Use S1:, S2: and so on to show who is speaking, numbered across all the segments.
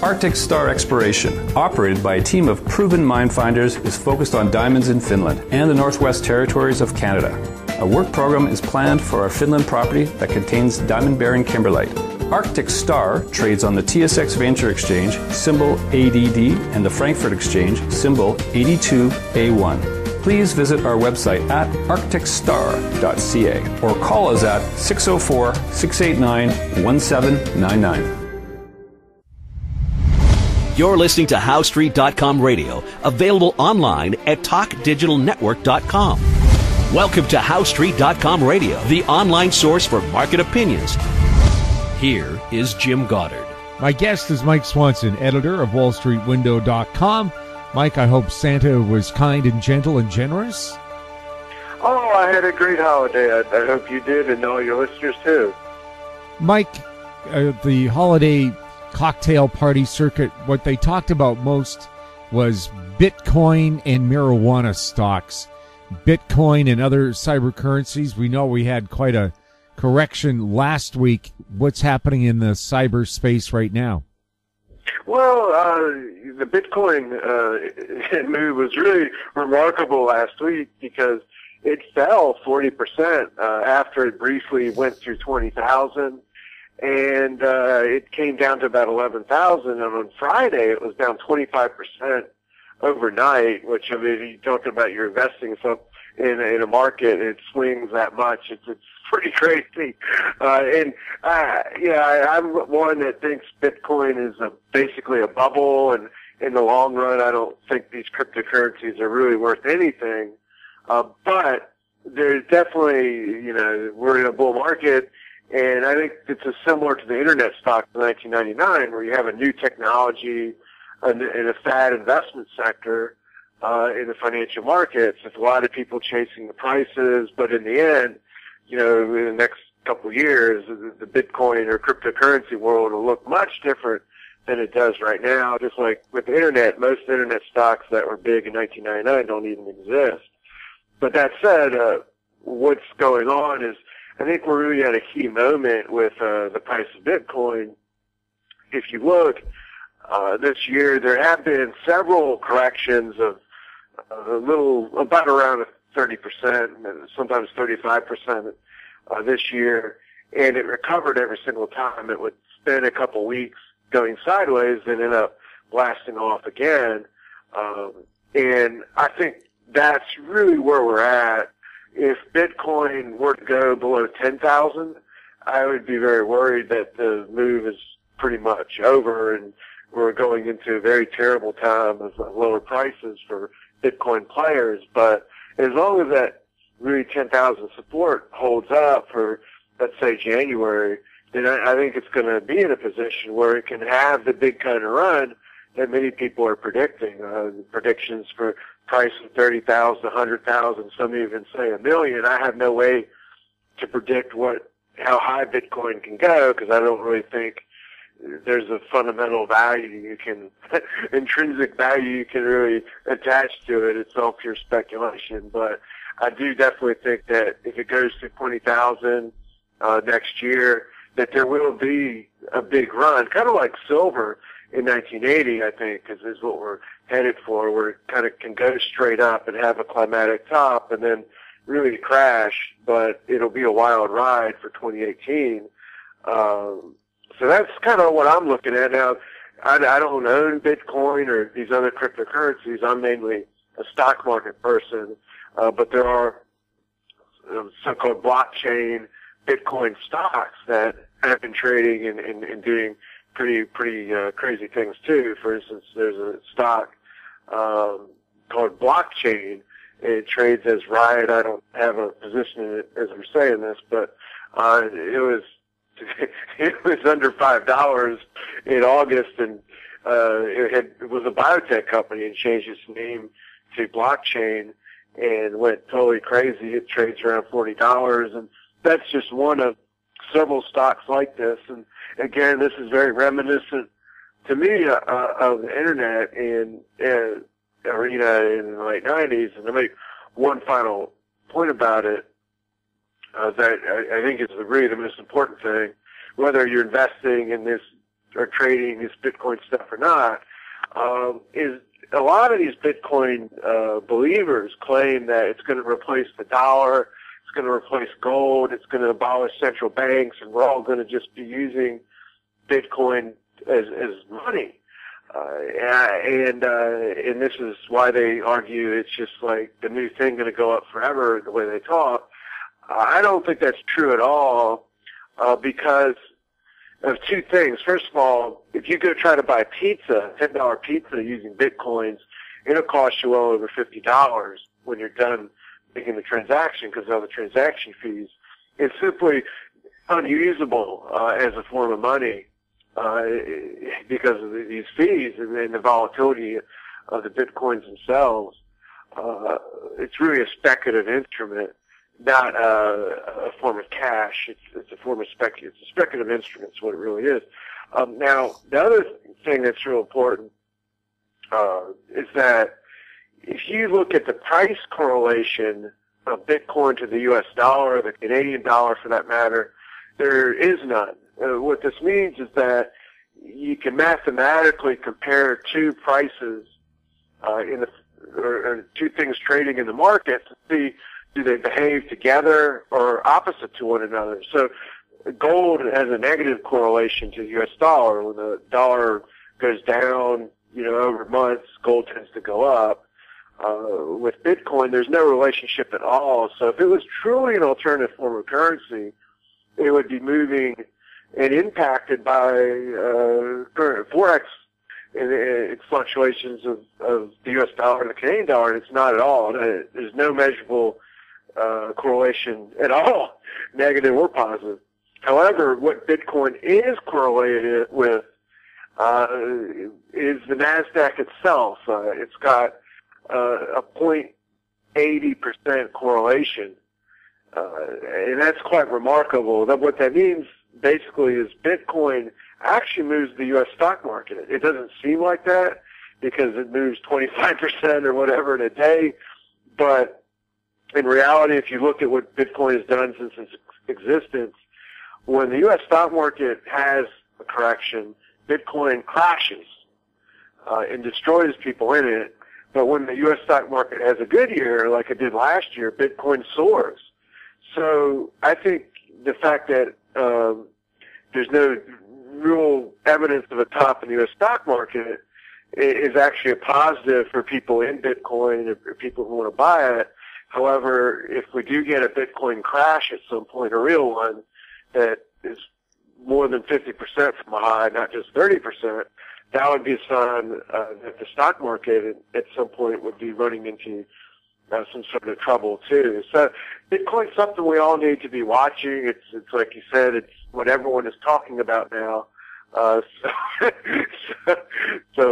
S1: Arctic Star Exploration, operated by a team of proven mine finders, is focused on diamonds in Finland and the Northwest Territories of Canada. A work program is planned for our Finland property that contains diamond-bearing kimberlite. Arctic Star trades on the TSX Venture Exchange, symbol ADD, and the Frankfurt Exchange, symbol 82A1. Please visit our website at arcticstar.ca or call us at 604-689-1799.
S2: You're listening to HowStreet.com radio, available online at TalkDigitalNetwork.com. Welcome to HowStreet.com radio, the online source for market opinions. Here is Jim Goddard.
S3: My guest is Mike Swanson, editor of WallStreetWindow.com. Mike, I hope Santa was kind and gentle and generous.
S4: Oh, I had a great holiday. I hope you did, and all your listeners too.
S3: Mike, the holiday cocktail party circuit, what they talked about most was Bitcoin and marijuana stocks. Bitcoin and other cyber currencies. We know we had quite a correction last week. What's happening in the cyber space right now?
S4: Well, the Bitcoin move was really remarkable last week because it fell 40% after it briefly went through 20,000. And it came down to about 11,000, and on Friday it was down 25% overnight, which, I mean, you're talking about you're investing in a market, it swings that much. It's pretty crazy. I'm one that thinks Bitcoin is basically a bubble, and in the long run, I don't think these cryptocurrencies are really worth anything. But there's definitely, we're in a bull market. And I think it's similar to the internet stock in 1999, where you have a new technology in a fad investment sector in the financial markets. There's a lot of people chasing the prices, but in the end, in the next couple of years, the Bitcoin or cryptocurrency world will look much different than it does right now. Just like with the internet, most internet stocks that were big in 1999 don't even exist. But that said, what's going on is, I think we're really at a key moment with the price of Bitcoin. If you look, this year there have been several corrections of about around 30%, sometimes 35% this year, and it recovered every single time. It would spend a couple weeks going sideways and end up blasting off again. And I think that's really where we're at. If Bitcoin were to go below 10,000, I would be very worried that the move is pretty much over and we're going into a very terrible time of lower prices for Bitcoin players. But as long as that really 10,000 support holds up for, let's say, January, then I think it's going to be in a position where it can have the big kind of run that many people are predicting. Predictions for price of 30,000, 100,000, some even say $1 million. I have no way to predict how high Bitcoin can go because I don't really think there's a fundamental value intrinsic value you can really attach to it. It's all pure speculation. But I do definitely think that if it goes to 20,000 next year, that there will be a big run, kind of like silver in 1980, I think, is what we're headed for, where it kind of can go straight up and have a climatic top and then really crash, but it'll be a wild ride for 2018. So that's kind of what I'm looking at now. I don't own Bitcoin or these other cryptocurrencies. I'm mainly a stock market person, but there are so-called blockchain Bitcoin stocks that have been trading and doing pretty crazy things too. For instance, there's a stock called Blockchain. It trades as Riot. I don't have a position in it as I'm saying this, but it was under $5 in August, and it was a biotech company and changed its name to Blockchain and went totally crazy. It trades around $40, and that's just one of several stocks like this. And again, this is very reminiscent to me of the internet and arena in the late 90s. And to make one final point about it, that I think is really the most important thing, whether you're investing in this are trading this Bitcoin stuff or not, is a lot of these Bitcoin believers claim that it's going to replace the dollar, it's going to replace gold, it's going to abolish central banks, and we're all going to just be using Bitcoin as money. And this is why they argue it's just like the new thing going to go up forever, the way they talk. I don't think that's true at all, because of two things. First of all, if you go try to buy pizza, $10 pizza using Bitcoins, it'll cost you well over $50 when you're done making the transaction because of all the transaction fees. It's simply unusable as a form of money because of these fees and the volatility of the Bitcoins themselves. It's really a speculative instrument, not a form of cash. It's a form of it's a speculative instrument is what it really is. Now, the other thing that's real important is that if you look at the price correlation of Bitcoin to the U.S. dollar, the Canadian dollar for that matter, there is none. What this means is that you can mathematically compare two prices or two things trading in the market to see do they behave together or opposite to one another. So gold has a negative correlation to the U.S. dollar. When the dollar goes down, over months, gold tends to go up. With Bitcoin, there's no relationship at all. So if it was truly an alternative form of currency, it would be moving and impacted by current Forex and fluctuations of the U.S. dollar and the Canadian dollar, and it's not at all. There's no measurable correlation at all, negative or positive. However, what Bitcoin is correlated with is the NASDAQ itself. It's got a 0.80% correlation, and that's quite remarkable. What that means basically is Bitcoin actually moves the U.S. stock market. It doesn't seem like that because it moves 25% or whatever in a day, but in reality, if you look at what Bitcoin has done since its existence, when the U.S. stock market has a correction, Bitcoin crashes and destroys people in it. But when the U.S. stock market has a good year, like it did last year, Bitcoin soars. So I think the fact that there's no real evidence of a top in the U.S. stock market is actually a positive for people in Bitcoin or people who want to buy it. However, if we do get a Bitcoin crash at some point, a real one, that is more than 50% from a high, not just 30%, that would be a sign that the stock market at some point would be running into some sort of trouble too. So Bitcoin's something we all need to be watching. It's like you said, it's what everyone is talking about now. So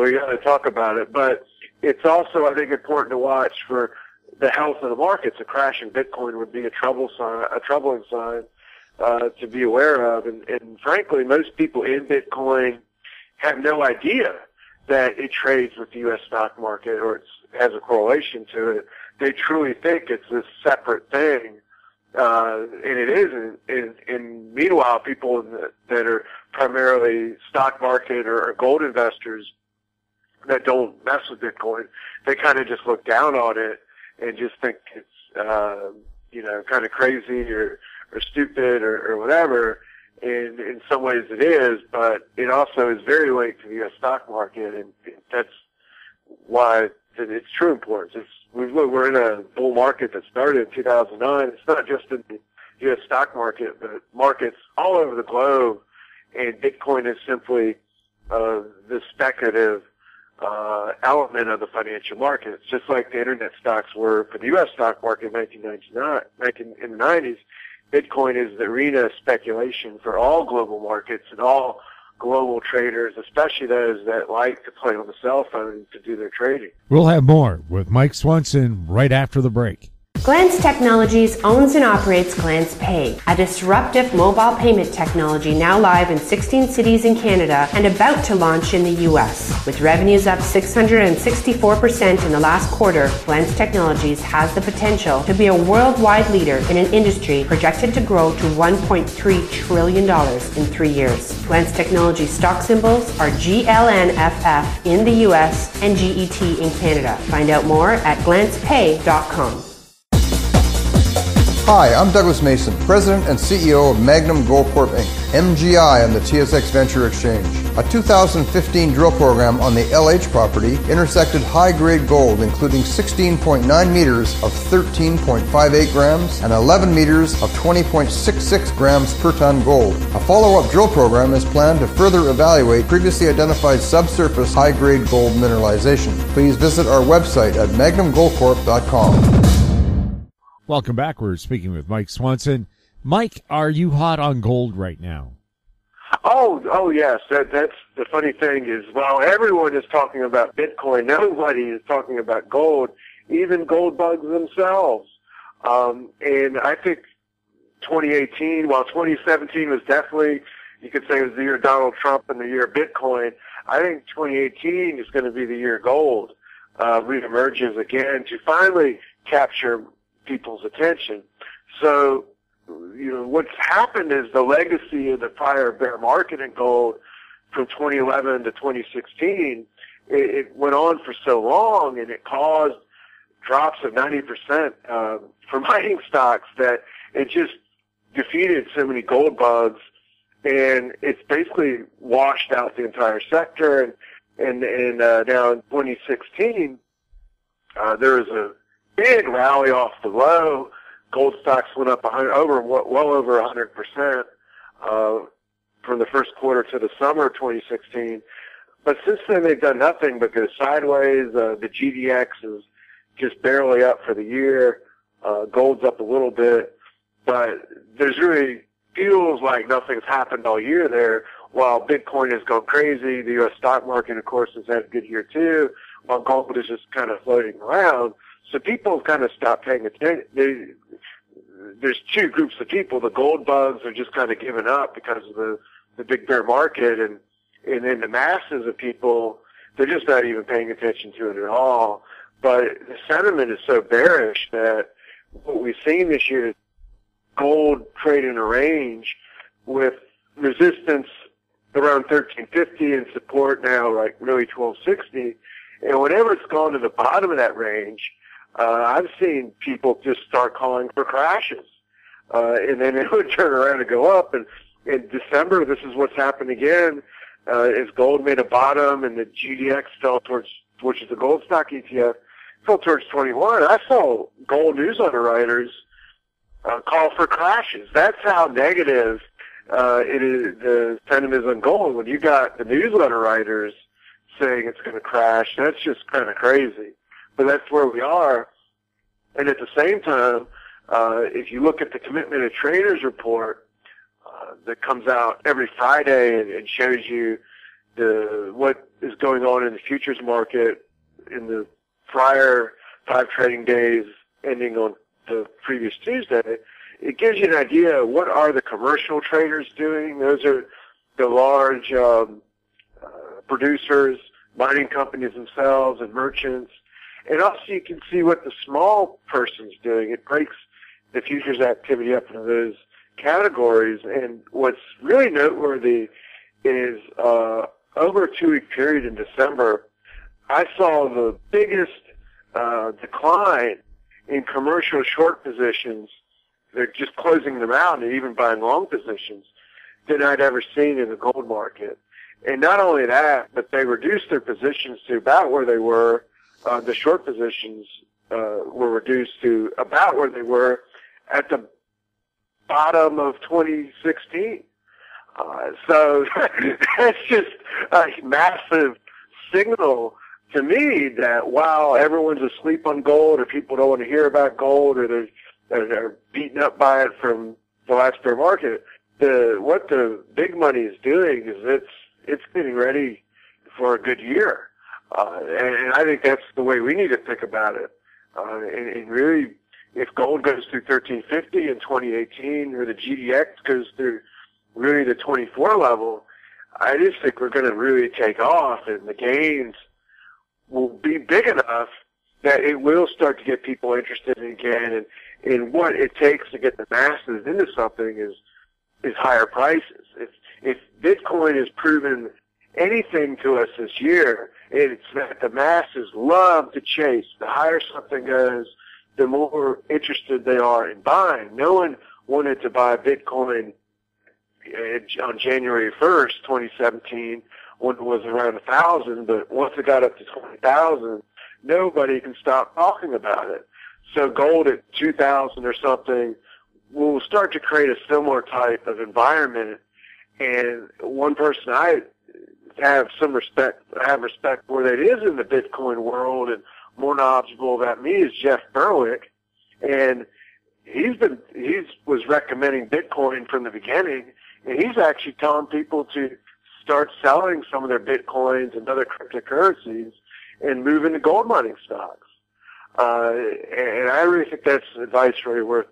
S4: we got to talk about it. But it's also, I think, important to watch for the health of the markets. A crash in Bitcoin would be a troubling sign to be aware of. And frankly, most people in Bitcoin have no idea that it trades with the U.S. stock market or it has a correlation to it. They truly think it's this separate thing, and it isn't. And meanwhile, people that are primarily stock market or gold investors that don't mess with Bitcoin, they kind of just look down on it and just think it's kind of crazy or stupid or whatever. And in some ways it is, but it also is very linked to the U.S. stock market, and that's why it's true importance. We're in a bull market that started in 2009. It's not just in the U.S. stock market, but markets all over the globe, and Bitcoin is simply the speculative element of the financial markets, just like the internet stocks were for the U.S. stock market in 1999, in the 90s. Bitcoin is the arena of speculation for all global markets and all global traders, especially those that like to play on the cell phone to do their trading.
S3: We'll have more with Mike Swanson right after the break.
S5: Glance Technologies owns and operates Glance Pay, a disruptive mobile payment technology now live in 16 cities in Canada and about to launch in the U.S. With revenues up 664% in the last quarter, Glance Technologies has the potential to be a worldwide leader in an industry projected to grow to $1.3 trillion in 3 years. Glance Technologies stock symbols are GLNFF in the US and GET in Canada. Find out more at glancepay.com.
S6: Hi, I'm Douglas Mason, President and CEO of Magnum Gold Corp. Inc., MGI on the TSX Venture Exchange. A 2015 drill program on the LH property intersected high-grade gold, including 16.9 meters of 13.58 grams and 11 meters of 20.66 grams per ton gold. A follow-up drill program is planned to further evaluate previously identified subsurface high-grade gold mineralization. Please visit our website at magnumgoldcorp.com.
S3: Welcome back. We're speaking with Mike Swanson. Mike, are you hot on gold right now?
S4: Oh yes. That's the funny thing is, while everyone is talking about Bitcoin, nobody is talking about gold, even gold bugs themselves. And I think 2018, while 2017 was definitely, you could say, it was the year of Donald Trump and the year of Bitcoin, I think 2018 is going to be the year gold reemerges again to finally capture people's attention. So, what's happened is the legacy of the prior bear market in gold from 2011 to 2016, it went on for so long, and it caused drops of 90% for mining stocks that it just defeated so many gold bugs, and it's basically washed out the entire sector. And now in 2016, there was a big rally off the low. Gold stocks went up well over 100% from the first quarter to the summer of 2016. But since then, they've done nothing but go sideways. The GDX is just barely up for the year. Gold's up a little bit, but there's really feels like nothing's happened all year there. While Bitcoin has gone crazy, the U.S. stock market, of course, has had a good year too, while gold is just kind of floating around. So people have kind of stopped paying attention. There's two groups of people. The gold bugs are just kind of giving up because of the big bear market, and then the masses of people, they're just not even paying attention to it at all. But the sentiment is so bearish that what we've seen this year is gold trade in a range with resistance around 1350 and support now like really 1260. And whenever it's gone to the bottom of that range, I've seen people just start calling for crashes. And then it would turn around and go up. And in December, this is what's happened again, is gold made a bottom and the GDX fell towards, which is the gold stock ETF, fell towards 21. I saw gold news underwriters call for crashes. That's how negative it is, the sentiment is on gold. When you got the newsletter writers saying it's going to crash, that's just kind of crazy. But that's where we are. And at the same time, if you look at the Commitment of Traders report that comes out every Friday and shows you what is going on in the futures market in the prior 5 trading days ending on the previous Tuesday, it gives you an idea of what are the commercial traders doing. Those are the large producers, mining companies themselves, and merchants. And also you can see what the small person's doing. It breaks the futures activity up into those categories. And what's really noteworthy is over a 2-week period in December, I saw the biggest decline in commercial short positions. They're just closing them out and even buying long positions than I'd ever seen in the gold market. And not only that, but they reduced their positions to about where they were. The short positions were reduced to about where they were at the bottom of 2016. So that's just a massive signal to me that while everyone's asleep on gold, or people don't want to hear about gold, or they're beaten up by it from the last bear market, what the big money is doing is it's getting ready for a good year. And I think that's the way we need to think about it. And really, if gold goes through 1350 in 2018, or the GDX goes through really the 24 level, I just think we're going to really take off, and the gains will be big enough that it will start to get people interested again. And what it takes to get the masses into something is higher prices. If Bitcoin has proven anything to us this year, it's that the masses love to chase. The higher something goes, the more interested they are in buying. No one wanted to buy Bitcoin on January 1st, 2017, when it was around 1,000, but once it got up to 20,000, nobody can stop talking about it. So gold at 2,000 or something will start to create a similar type of environment. And one person I have respect for that is in the Bitcoin world and more knowledgeable about me is Jeff Berwick, and he was recommending Bitcoin from the beginning, and he's actually telling people to start selling some of their Bitcoins and other cryptocurrencies and move into gold mining stocks. And I really think that's advice really worth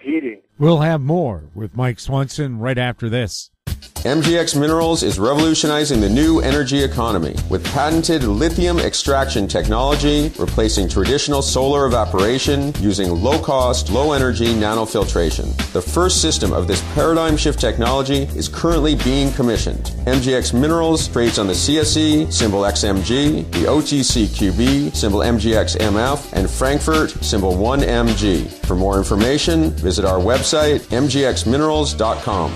S4: heeding.
S3: We'll have more with Mike Swanson right after this.
S7: MGX Minerals is revolutionizing the new energy economy with patented lithium extraction technology, replacing traditional solar evaporation using low-cost, low-energy nanofiltration. The first system of this paradigm shift technology is currently being commissioned. MGX Minerals trades on the CSE, symbol XMG, the OTCQB, symbol MGXMF, and Frankfurt, symbol 1MG. For more information, visit our website, mgxminerals.com.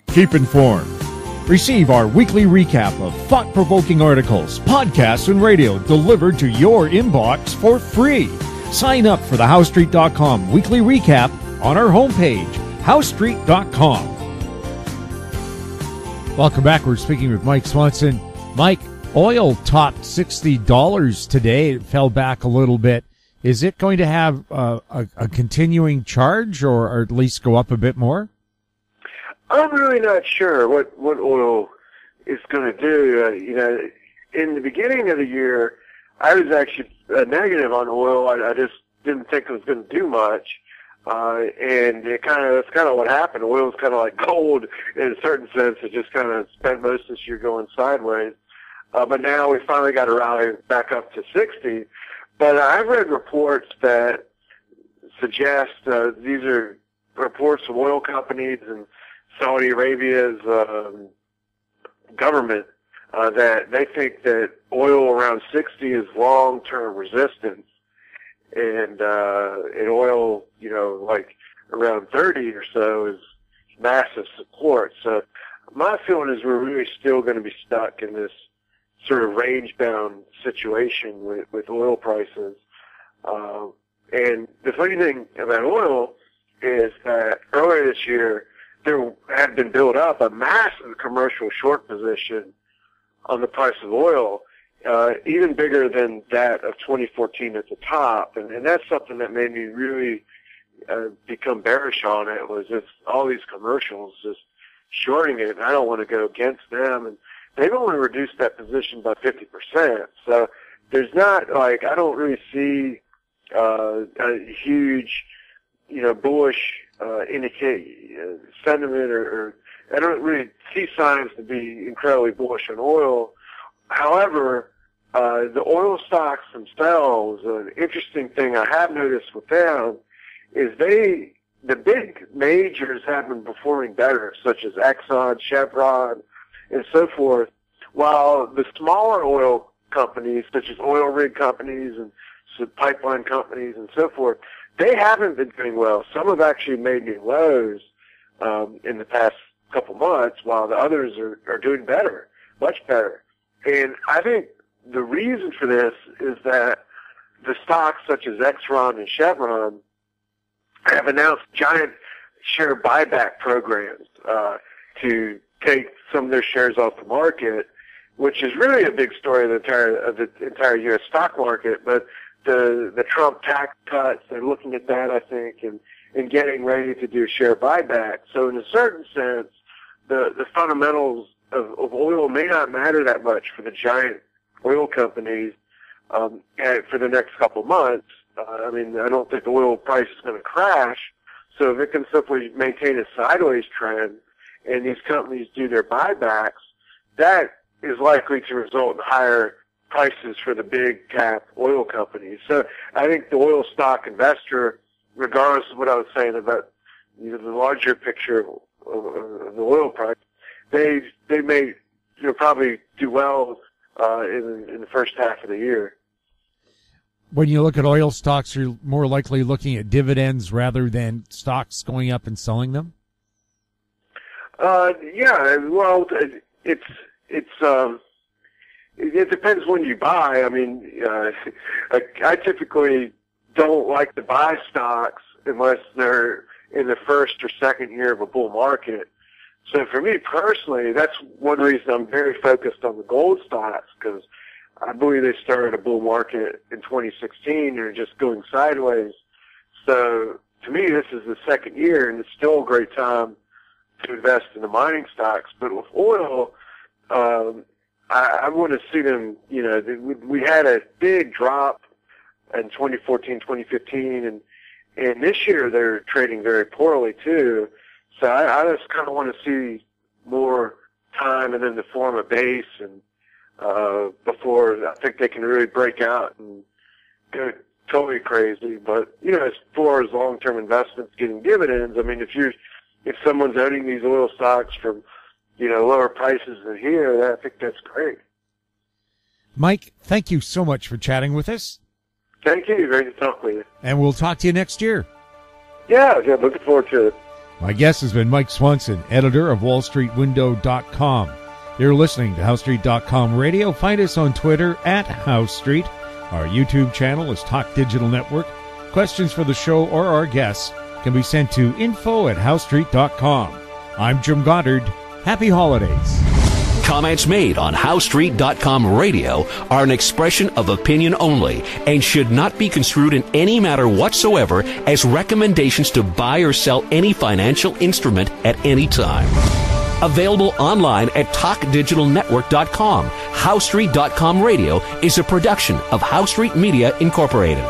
S3: Keep informed. Receive our weekly recap of thought-provoking articles, podcasts, and radio delivered to your inbox for free. Sign up for the HowStreet.com weekly recap on our homepage, HowStreet.com. Welcome back. We're speaking with Mike Swanson. Mike, oil topped $60 today. It fell back a little bit. Is it going to have a continuing charge or at least go up a bit more?
S4: I'm really not sure what oil is going to do. In the beginning of the year, I was actually negative on oil. I just didn't think it was going to do much. And that's kind of what happened. Oil is kind of like gold in a certain sense. It just kind of spent most of this year going sideways. But now we finally got to rally back up to 60. But I've read reports that suggest, these are reports of oil companies and Saudi Arabia's government, that they think that oil around 60 is long-term resistance, and oil, like around 30 or so is massive support. So my feeling is we're really still going to be stuck in this sort of range-bound situation with oil prices. And the funny thing about oil is that earlier this year, there had been built up a massive commercial short position on the price of oil, even bigger than that of 2014 at the top. And that's something that made me really become bearish on it, was just all these commercials just shorting it. And I don't want to go against them. And they've only reduced that position by 50%. So there's not, I don't really see a huge, bullish sentiment, or I don't really see signs to be incredibly bullish on oil. However, the oil stocks themselves, an interesting thing I have noticed with them is the big majors have been performing better, such as Exxon, Chevron, and so forth, while the smaller oil companies, such as oil rig companies and pipeline companies and so forth, they haven't been doing well. Some have actually made new lows in the past couple months, while the others are doing better, much better. And I think the reason for this is that the stocks such as Exxon and Chevron have announced giant share buyback programs to take some of their shares off the market, which is really a big story of the entire U.S. stock market. But the Trump tax cuts, they're looking at that, I think, and getting ready to do share buyback. So in a certain sense, the fundamentals of oil may not matter that much for the giant oil companies for the next couple months. I mean, I don't think the oil price is going to crash. So if it can simply maintain a sideways trend and these companies do their buybacks, that is likely to result in higher prices for the big cap oil companies. So I think the oil stock investor, regardless of what I was saying about the larger picture of the oil price, they may probably do well in the first half of the year.
S3: When you look at oil stocks, you're more likely looking at dividends rather than stocks going up and selling them?
S4: Yeah, well, it depends when you buy. I mean, I typically don't like to buy stocks unless they're in the first or second year of a bull market. So for me personally, that's one reason I'm very focused on the gold stocks, because I believe they started a bull market in 2016 and are just going sideways. So to me, this is the second year, and it's still a great time to invest in the mining stocks. But with oil, I want to see them, we had a big drop in 2014, 2015, and this year they're trading very poorly too. So I just kind of want to see more time and then to form a base and before I think they can really break out and go totally crazy. But, as far as long-term investments getting dividends, I mean, if someone's owning these oil stocks from, lower prices than here, I think that's great.
S3: Mike, thank you so much for chatting with us.
S4: Thank you. Great to talk with you.
S3: And we'll talk to you next year.
S4: Yeah, looking forward to it.
S3: My guest has been Mike Swanson, editor of WallStreetWindow.com. You're listening to HowStreet.com Radio. Find us on Twitter at HowStreet. Our YouTube channel is Talk Digital Network. Questions for the show or our guests can be sent to info@HowStreet.com. I'm Jim Goddard. Happy holidays.
S2: Comments made on HowStreet.com Radio are an expression of opinion only and should not be construed in any matter whatsoever as recommendations to buy or sell any financial instrument at any time. Available online at TalkDigitalNetwork.com. HowStreet.com Radio is a production of HowStreet Media Incorporated.